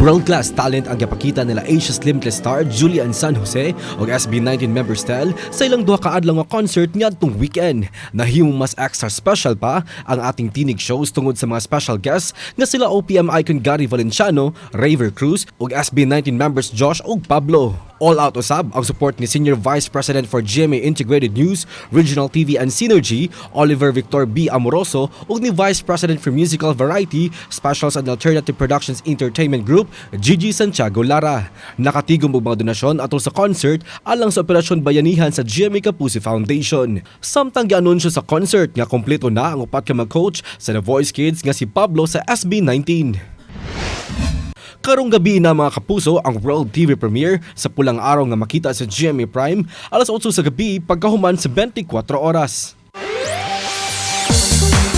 World-class talent ang gapakita nila Asia's Limitless star Julian San Jose o SB19 member Stel sa ilang duha kaadlaw nga concert niadtong weekend. Nahimong mas extra special pa ang ating tinig shows tungod sa mga special guests nga sila OPM icon Gary Valenciano, Raver Cruz ug SB19 members Josh ug Pablo. All out usab ang support ni Senior Vice President for GMA Integrated News, Regional TV and Synergy, Oliver Victor B. Amoroso ug ni Vice President for Musical Variety, Specials and Alternative Productions Entertainment Group, Gigi Santiago Lara. Nakatigom og mga donasyon atol sa concert alang sa Operasyon Bayanihan sa GMA Kapuso Foundation. Samtang gianunsyo sa concert nga kompleto na ang upat ka mag-coach sa The Voice Kids nga si Pablo sa SB19. Karong gabi na mga kapuso ang World TV premiere sa Pulang Araw nga makita sa GMA Prime alas 8 sa gabi pagkahuman sa 24 oras.